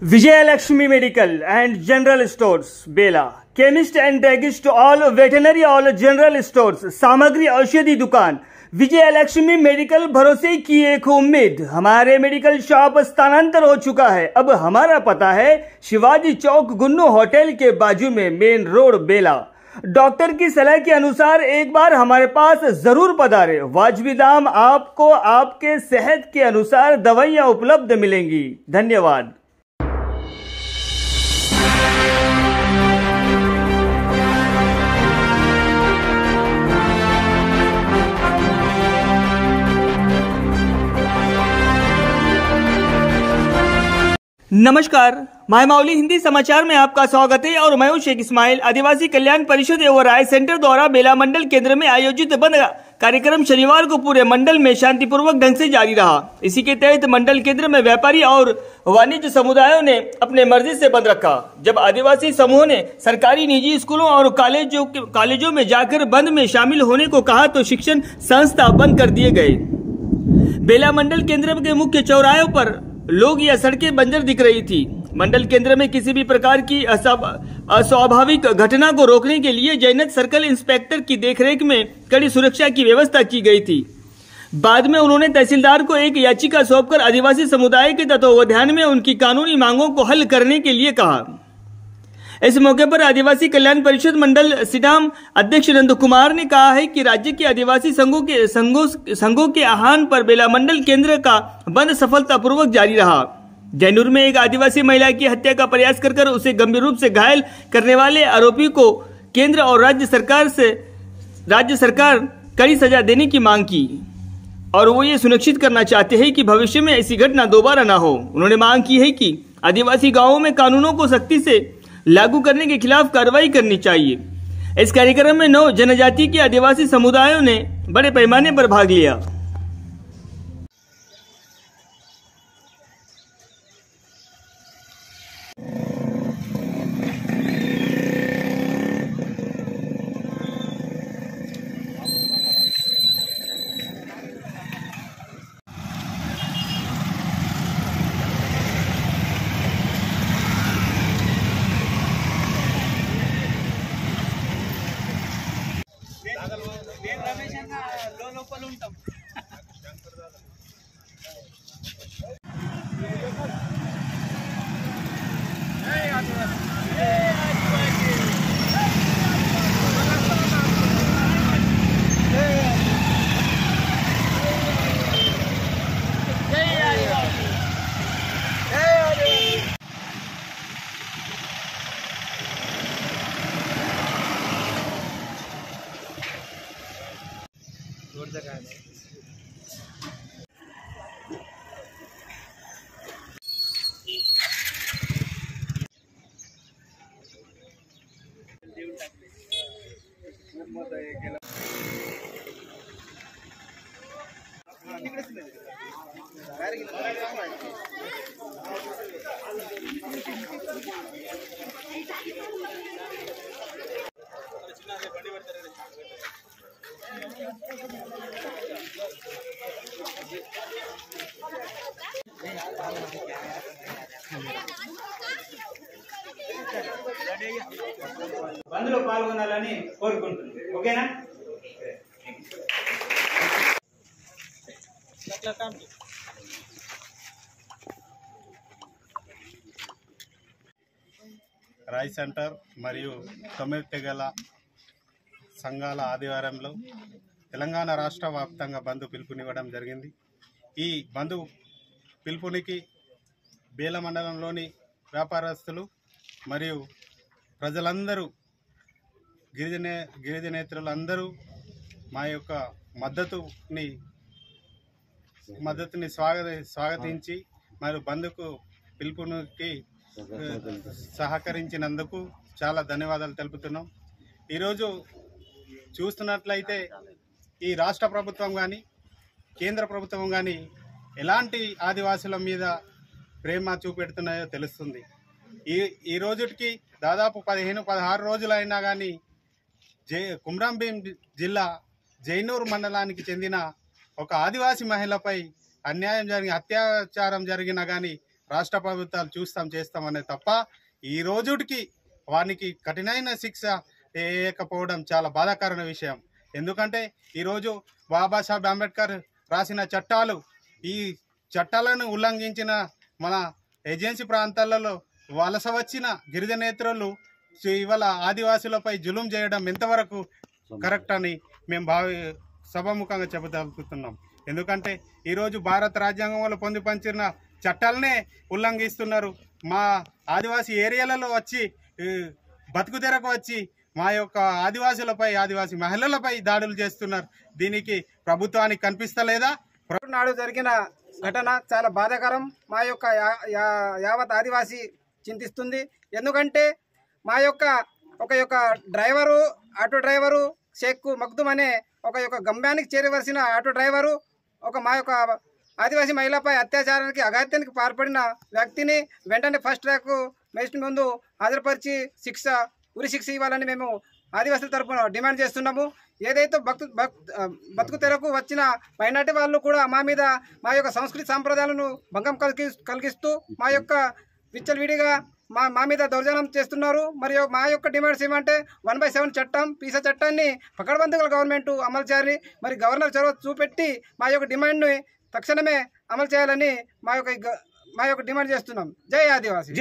Vijayalakshmi Medical and General Stores, Bela. Chemist and Drugist all veterinary all general stores. सामग्री औषधि दुकान. Vijayalakshmi medical भरोसे की एक उम्मीद. हमारे मेडिकल शॉप स्थानांतर हो चुका है. अब हमारा पता है शिवाजी चौक गुन्नू होटल के बाजू में, मेन रोड, बेला. डॉक्टर की सलाह के अनुसार एक बार हमारे पास जरूर पधारे. वाजिबी दाम आपको आपके सेहत के अनुसार दवाइयां उपलब्ध मिलेंगी. धन्यवाद. नमस्कार, मायमावली हिंदी समाचार में आपका स्वागत है और मैं हूं शेख इस्माइल. आदिवासी कल्याण परिषद एवं राय सेंटर द्वारा बेला मंडल केंद्र में आयोजित बंद कार्यक्रम शनिवार को पूरे मंडल में शांतिपूर्वक ढंग से जारी रहा. इसी के तहत मंडल केंद्र में व्यापारी और वाणिज्य समुदायों ने अपने मर्जी से बंद रखा. जब आदिवासी समूह ने सरकारी निजी स्कूलों और कॉलेजों में जाकर बंद में शामिल होने को कहा तो शिक्षण संस्था बंद कर दिए गए. बेला मंडल केंद्र के मुख्य चौराहों पर लोग या सड़कें बंजर दिख रही थी. मंडल केंद्र में किसी भी प्रकार की अस्वाभाविक घटना को रोकने के लिए जैनत सर्कल इंस्पेक्टर की देखरेख में कड़ी सुरक्षा की व्यवस्था की गई थी. बाद में उन्होंने तहसीलदार को एक याचिका सौंपकर आदिवासी समुदाय के तत्वावधान में उनकी कानूनी मांगों को हल करने के लिए कहा. इस मौके पर आदिवासी कल्याण परिषद मंडल सिडाम अध्यक्ष नंद कुमार ने कहा है कि राज्य के आदिवासी संघों के आह्वान पर बेला मंडल केंद्र का बंद सफलतापूर्वक जारी रहा. जैनूर में एक आदिवासी महिला की हत्या का प्रयास कर उसे गंभीर रूप से घायल करने वाले आरोपी को केंद्र और राज्य सरकार कड़ी सजा देने की मांग की और वो ये सुनिश्चित करना चाहते हैं कि भविष्य में ऐसी घटना दोबारा न हो. उन्होंने मांग की है कि आदिवासी गांवों में कानूनों को सख्ती से लागू करने के खिलाफ कार्रवाई करनी चाहिए. इस कार्यक्रम में 9 जनजाति के आदिवासी समुदायों ने बड़े पैमाने पर भाग लिया. లోపల ఉంటాం. బంద్లో పాల్గొనాలని కోరుకుంటున్నాను. ఓకేనా? రాయ్ సెంటర్ మరియు 9 తెగల సంఘాల ఆదివారంలో తెలంగాణ రాష్ట్ర వ్యాప్తంగా బంద్ పిలుపునివ్వడం జరిగింది. ఈ బంద్ పిలుపునికి బేల మండలంలోని వ్యాపారస్తులు మరియు ప్రజలందరూ గిరిజనేతరులందరూ మా యొక్క మద్దతుని స్వాగతించి మరియు బంద్కు పిలుపునికి సహకరించినందుకు చాలా ధన్యవాదాలు తెలుపుతున్నాం. ఈరోజు చూస్తున్నట్లయితే ఈ రాష్ట్ర ప్రభుత్వం కానీ కేంద్ర ప్రభుత్వం కానీ ఎలాంటి ఆదివాసుల మీద ప్రేమ చూపెడుతున్నాయో తెలుస్తుంది. ఈ రోజుకి దాదాపు 15-16 రోజులైనా కానీ కుమ్రంభీం జిల్లా జైనూర్ మండలానికి చెందిన ఒక ఆదివాసీ మహిళపై అన్యాయం జరిగి అత్యాచారం జరిగినా కానీ రాష్ట్ర ప్రభుత్వాలు చేస్తామనే తప్ప ఈ రోజుకి వారికి కఠినమైన శిక్ష వేయకపోవడం చాలా బాధాకరమైన విషయం. ఎందుకంటే ఈరోజు బాబాసాహెబ్ అంబేద్కర్ రాసిన చట్టాలు, ఈ చట్టాలను ఉల్లంఘించిన మన ఏజెన్సీ ప్రాంతాలలో వలస వచ్చిన గిరిజనేతరులు ఇవాళ ఆదివాసులపై జులుం చేయడం ఎంతవరకు కరెక్ట్ అని మేము సభాముఖంగా చెప్పదలుచుకున్నాం. ఎందుకంటే ఈరోజు భారత రాజ్యాంగంలో పొందుపరిచిన చట్టాలనే ఉల్లంఘిస్తున్నారు. మా ఆదివాసీ ఏరియాలలో వచ్చి బతుకుదెరకు వచ్చి మా యొక్క ఆదివాసీ మహిళలపై దాడులు చేస్తున్నారు. దీనికి ప్రభుత్వానికి కనిపిస్తలేదా? నాడు జరిగిన ఘటన చాలా బాధాకరం. మా యొక్క యావత్ ఆదివాసీ చింతిస్తుంది. ఎందుకంటే మా యొక్క driver, auto driver Sheikh Magdum అనే ఒక గమ్యానికి చేరవలసిన ఆటో డ్రైవరు మా యొక్క ఆదివాసీ మహిళపై అత్యాచారానికి, అఘాత్యానికి పాల్పడిన వ్యక్తిని వెంటనే ఫస్ట్ ట్రాక్ మేజిస్ట్రేట్ ముందు హాజరుపరిచి ఉరి శిక్ష ఇవ్వాలని మేము ఆదివాసుల తరఫున డిమాండ్ చేస్తున్నాము. ఏదైతే బతుకు తెరకు వచ్చిన మైనార్టీ వాళ్ళు కూడా మా యొక్క సంస్కృతి సాంప్రదాయాలను భంగం కలిగిస్తూ మా యొక్క విచ్చలవిడిగా మా మీద దౌర్జన్యం చేస్తున్నారు. మరియు మా యొక్క డిమాండ్స్ ఏమంటే 1/7 చట్టం, పీసా చట్టాన్ని పకడ్బందీగా గవర్నమెంట్ అమలు చేయాలి. మరి గవర్నర్ చొరవ చూపెట్టి మా యొక్క డిమాండ్ని తక్షణమే అమలు చేయాలని మా యొక్క డిమాండ్ చేస్తున్నాం. జై ఆదివాసీ.